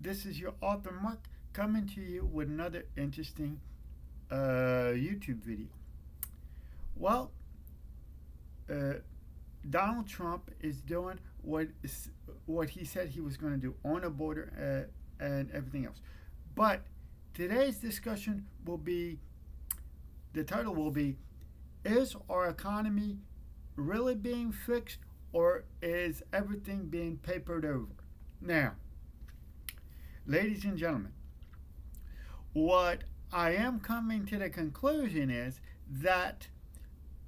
This is your author Mark coming to you with another interesting YouTube video. Well, uh, Donald Trump is doing what he said he was going to do on the border and everything else. But today's discussion will be the title will be: Is our economy really being fixed, or is everything being papered over? Now, ladies and gentlemen, what I am coming to the conclusion is that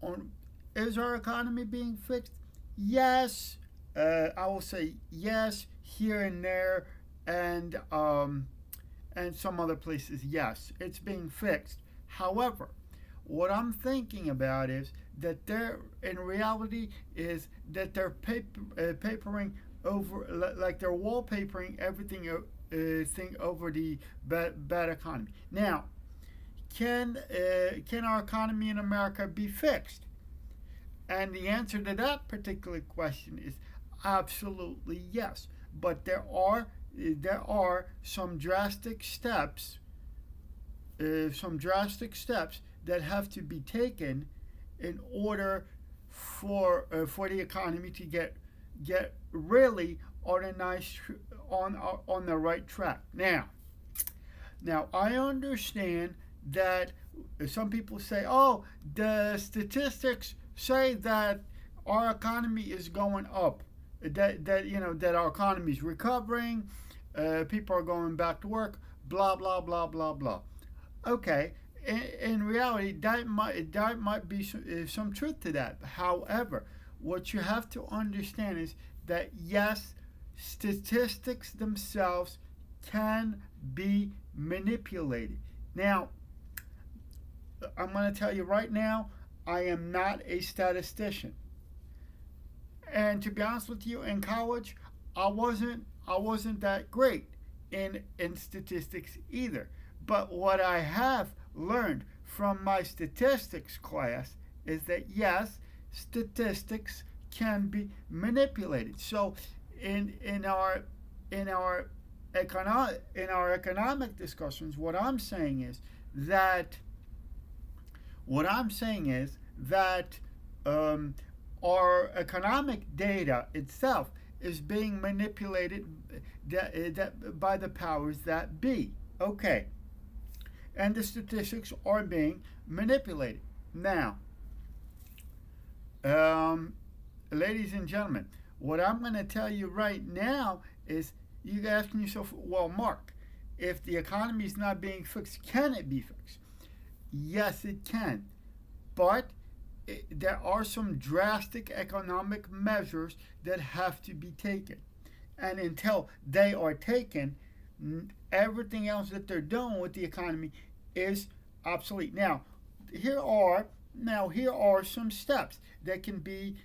on is our economy being fixed? Yes, I will say yes here and there, and some other places. Yes, it's being fixed. However, what I'm thinking about is that in reality, is that they're papering over, like they're wallpapering everything thing over the bad economy. Now, can our economy in America be fixed? And the answer to that particular question is absolutely yes. But there are some drastic steps that have to be taken in order for the economy to get really on a nice on the right track. Now I understand that some people say, "Oh, the statistics say that our economy is going up, that our economy is recovering, people are going back to work, blah blah blah blah blah." Okay, in reality, that might be some truth to that. However, what you have to understand is that yes, statistics themselves can be manipulated. Now, I'm going to tell you right now, I am not a statistician. And to be honest with you, in college, I wasn't that great in statistics either. But what I have learned from my statistics class is that yes, statistics can be manipulated. So in our in our economic discussions, that what I'm saying is that um, our economic data itself is being manipulated by the powers that be. Okay, and the statistics are being manipulated. Now, um, ladies and gentlemen, what I'm going to tell you right now is you asking yourself, well, Mark, if the economy is not being fixed, can it be fixed? Yes, it can. But there are some drastic economic measures that have to be taken. And until they are taken, everything else that they're doing with the economy is obsolete. Here are some steps that can be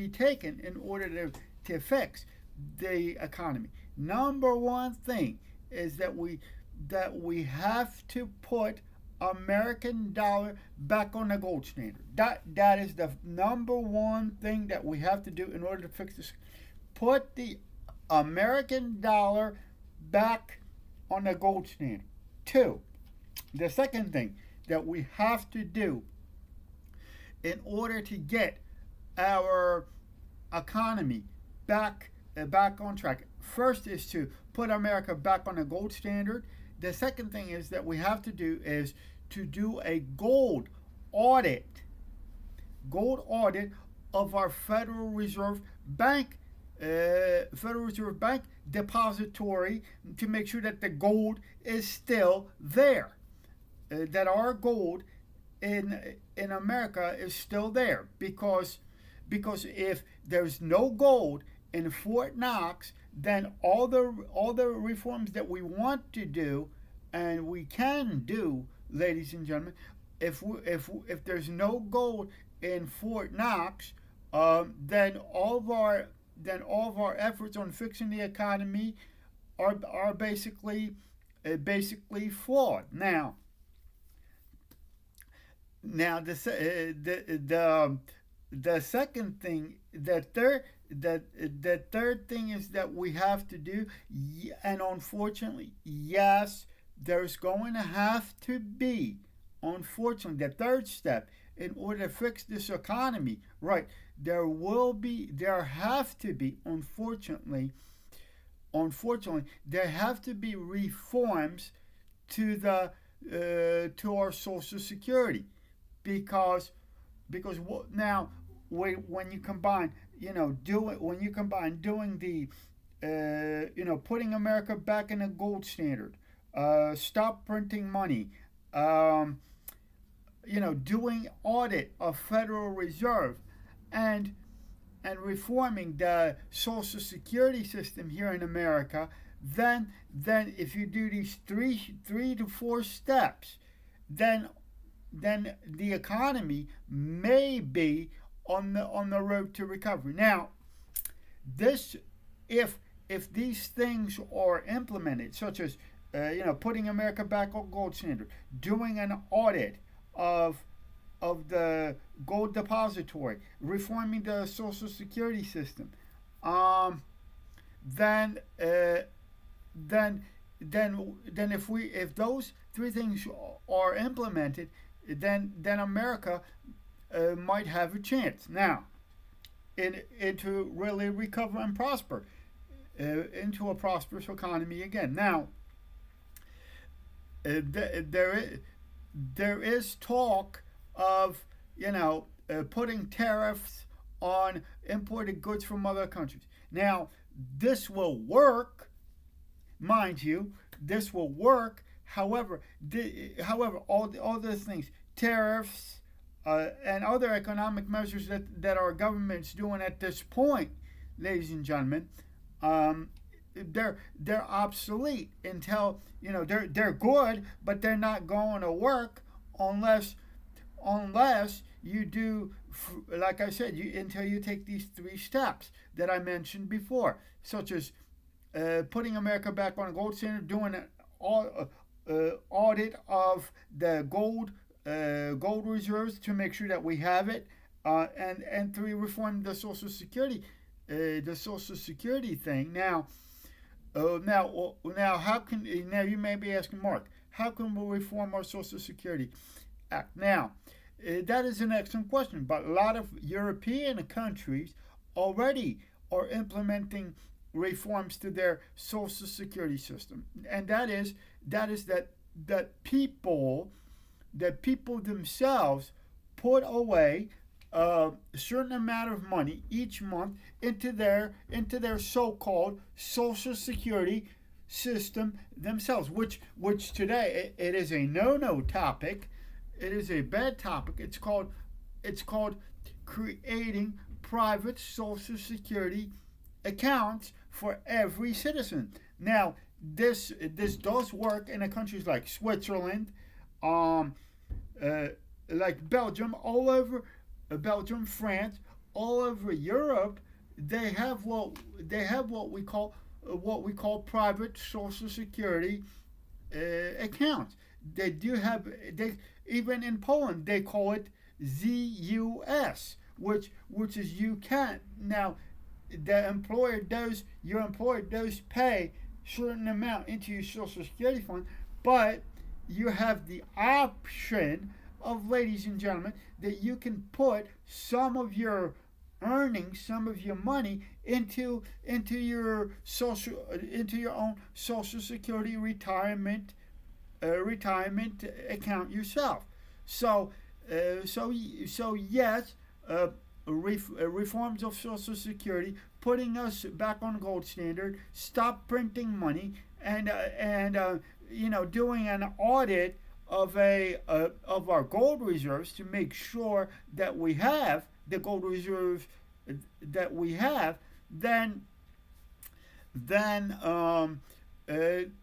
taken in order to fix the economy. Number one thing is that we have to put American dollar back on the gold standard. That is the number one thing that we have to do in order to fix this. Put the American dollar back on the gold standard. Two, the second thing that we have to do in order to get our economy back on track. First is to put America back on the gold standard. The second thing is that we have to do is to do a gold audit of our Federal Reserve Bank depository to make sure that the gold is still there, that our gold in America is still there, because if there's no gold in Fort Knox, then all the reforms that we want to do and we can do, ladies and gentlemen, if there's no gold in Fort Knox, then all of our efforts on fixing the economy are basically flawed. Now the second thing, that the third thing is that we have to do, and unfortunately, yes, there's going to have to be, unfortunately, the third step in order to fix this economy. Right, there have to be, unfortunately, there have to be reforms to the to our Social Security, because now when you combine, when you combine doing the putting America back in a gold standard, stop printing money, um, doing audit of Federal Reserve, and reforming the Social Security system here in America, then if you do these three to four steps, then the economy may be on the road to recovery. Now, this if these things are implemented, such as putting America back on gold standard, doing an audit of the gold depository, reforming the Social Security system, um, then if those three things are implemented, then America might have a chance now to really recover and prosper into a prosperous economy again. Now, there is talk of putting tariffs on imported goods from other countries. Now, this will work, mind you. This will work. However, all those things, tariffs, and other economic measures that our government's doing at this point, ladies and gentlemen, they're obsolete until they're good, but they're not going to work unless you do, like I said, until you take these three steps that I mentioned before, such as putting America back on a gold standard, doing an audit of the gold reserves to make sure that we have it, and three, reform the Social Security thing. Now, how can you may be asking, Mark, how can we reform our Social Security Act? Now, that is an excellent question, but a lot of European countries already are implementing reforms to their Social Security system, and that is that people themselves put away a certain amount of money each month into their so-called Social Security system themselves, which today it is a no topic. It is a bad topic. It's called creating private Social Security accounts for every citizen. Now, this does work in countries like Switzerland, like Belgium, all over Belgium, France, all over Europe. They have what we call private Social Security accounts. They do have even in Poland they call it ZUS, which is you can't now. Your employer does pay certain amount into your Social Security fund, but you have the option of, ladies and gentlemen, that you can put some of your earnings, some of your money into your own Social Security retirement account yourself. So yes, reforms of Social Security, putting us back on gold standard, stop printing money, and doing an audit of our gold reserves to make sure that we have the gold reserves that we have, then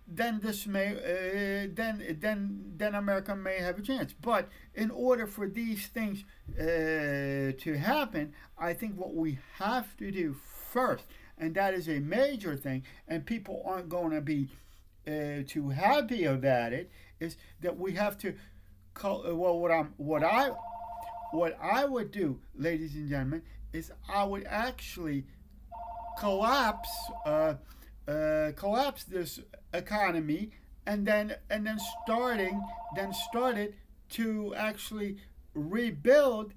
this may then America may have a chance. But in order for these things to happen, I think what we have to do first, and that is a major thing, and people aren't going to be too happy about it, is that we have to what I would do, ladies and gentlemen, is I would actually collapse collapse this economy, and then started to actually rebuild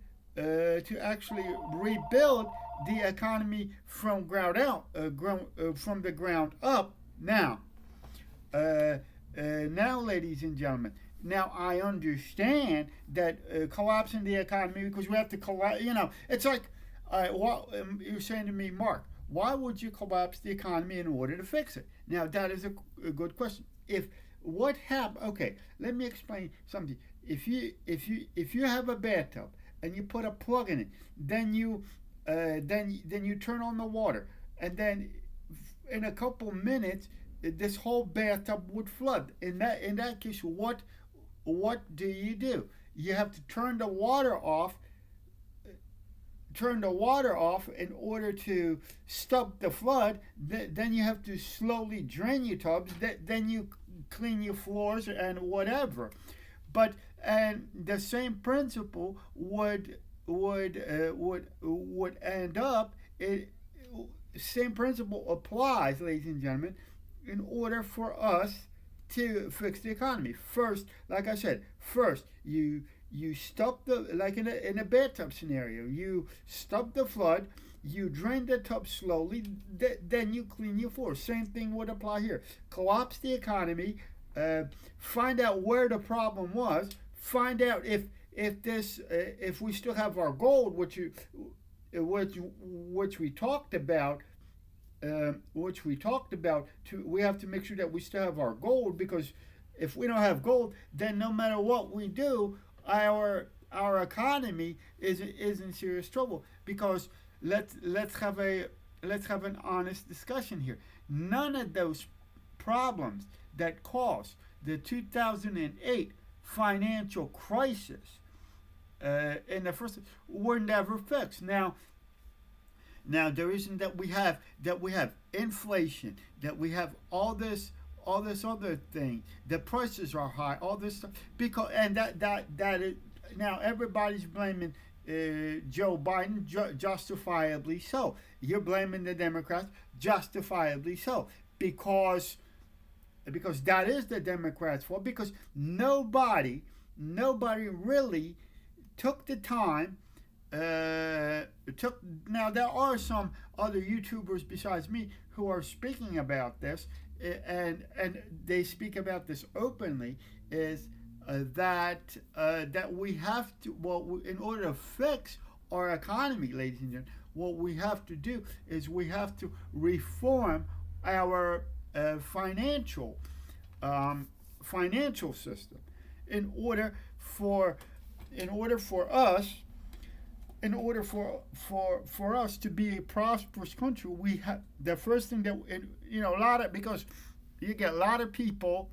the economy from from the ground up. Now, ladies and gentlemen, now I understand that collapsing the economy, because we have to collapse. It's like, you're saying to me, Mark, why would you collapse the economy in order to fix it? Now that is a good question. If what happened? Okay, let me explain something. If you have a bathtub and you put a plug in it, then you turn on the water, and then in a couple minutes this whole bathtub would flood. In that case, what do? You have to turn the water off in order to stop the flood. Then you have to slowly drain your tubs. Then you clean your floors and whatever. And the same principle would end up. Same principle applies, ladies and gentlemen, in order for us to fix the economy. First, like I said, you stop like in a bathtub scenario, you stop the flood, you drain the tub slowly, then you clean your floor. Same thing would apply here. Collapse the economy, find out where the problem was, find out if we still have our gold, which we talked about. We have to make sure that we still have our gold, because if we don't have gold, then no matter what we do, our economy is in serious trouble. Because let's have an honest discussion here. None of those problems that caused the 2008 financial crisis in the first were never fixed. Now the reason that we have inflation, that we have all this other thing, the prices are high, all this stuff, because that is, now everybody's blaming Joe Biden, justifiably so. You're blaming the Democrats, justifiably so, because that is the Democrats' fault, because nobody really took the time. Now there are some other YouTubers besides me who are speaking about this, and they speak about this openly. Is that we have to, in order to fix our economy, ladies and gentlemen, what we have to do is we have to reform our financial system in order for us to be a prosperous country. We have the first thing that because you get a lot of people,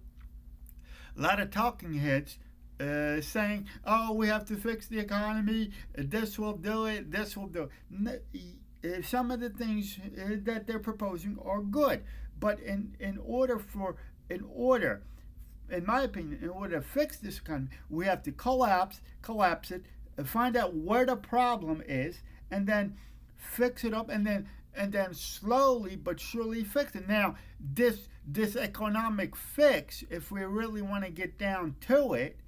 a lot of talking heads saying, "Oh, we have to fix the economy. This will do it. This will do it." Some of the things that they're proposing are good, but in my opinion, in order to fix this economy, we have to collapse it, find out where the problem is, and then fix it up, and then slowly but surely fix it. Now, this economic fix, if we really want to get down to it,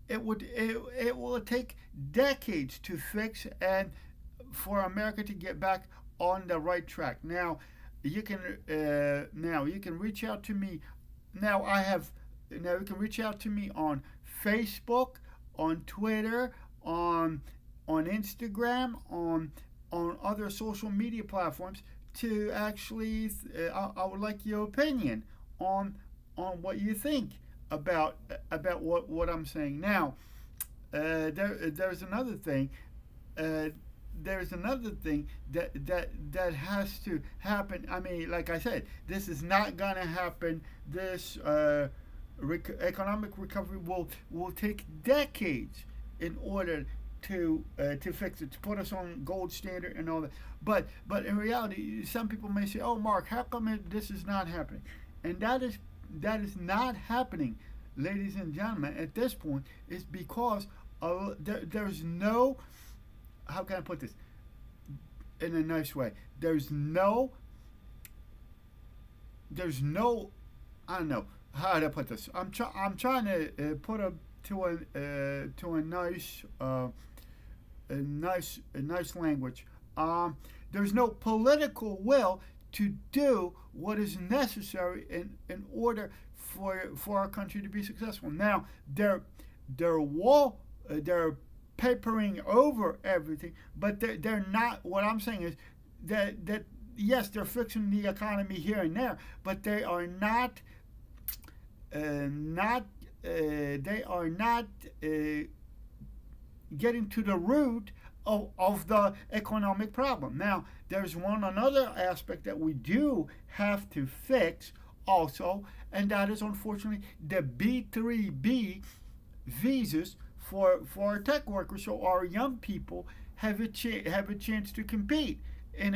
it will take decades to fix, and for America to get back on the right track. Now, you can reach out to me. You can reach out to me on Facebook, on Twitter, on Instagram, on other social media platforms, to actually I would like your opinion on what you think about what I'm saying. Now, there's another thing. There's another thing that has to happen. I mean, like I said, this is not gonna happen. This economic recovery will take decades in order to fix it, to put us on gold standard and all that. But in reality, some people may say, "Oh, Mark, how come this is not happening?" And that is not happening, ladies and gentlemen. At this point, it's because there's no, how can I put this? in a nice way. There's no, I don't know how to put this. I'm trying to put a to a nice language. There's no political will to do what is necessary in order for our country to be successful. Now they're papering over everything, but they're not. What I'm saying is that yes, they're fixing the economy here and there, but they are not they are not getting to the root of the economic problem. Now, there's another aspect that we do have to fix also, and that is unfortunately the B3B visas for tech workers, so our young people have a chance to compete in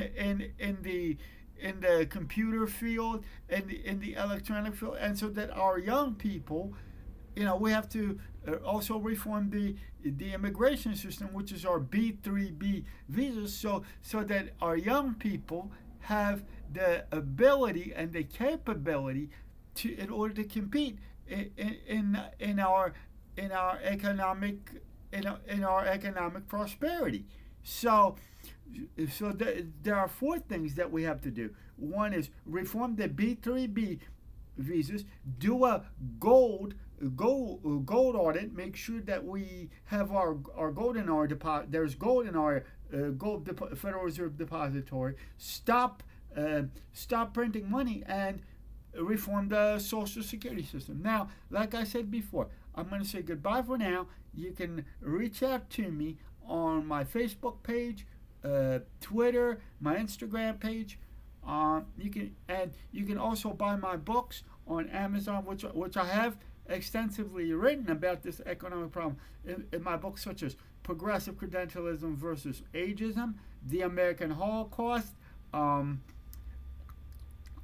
the computer field and in the electronic field, and so that our young people, we have to also reform the immigration system, which is our B3B visas, so that our young people have the ability and the capability in order to compete in our economic prosperity. So there are four things that we have to do. One is reform the B3B visas, do a gold audit, make sure that we have our gold in our deposit. There's gold in our Federal Reserve depository. Stop printing money and reform the Social Security system. Now, like I said before, I'm going to say goodbye for now. You can reach out to me on my Facebook page, Twitter, my Instagram page. You can also buy my books on Amazon, which I have extensively written about this economic problem in my books, such as Progressive Credentialism versus Ageism, The American Holocaust, and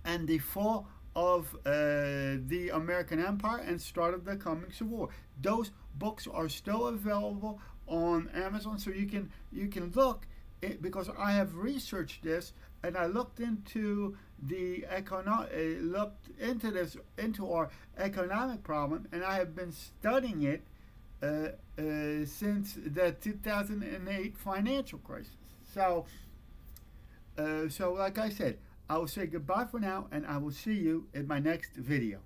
the Fall of the American Empire and Start of the Coming Civil War. Those books are still available on Amazon, so you can look because I have researched this and I looked into into our economic problem, and I have been studying it since the 2008 financial crisis. So like I said, I will say goodbye for now, and I will see you in my next video.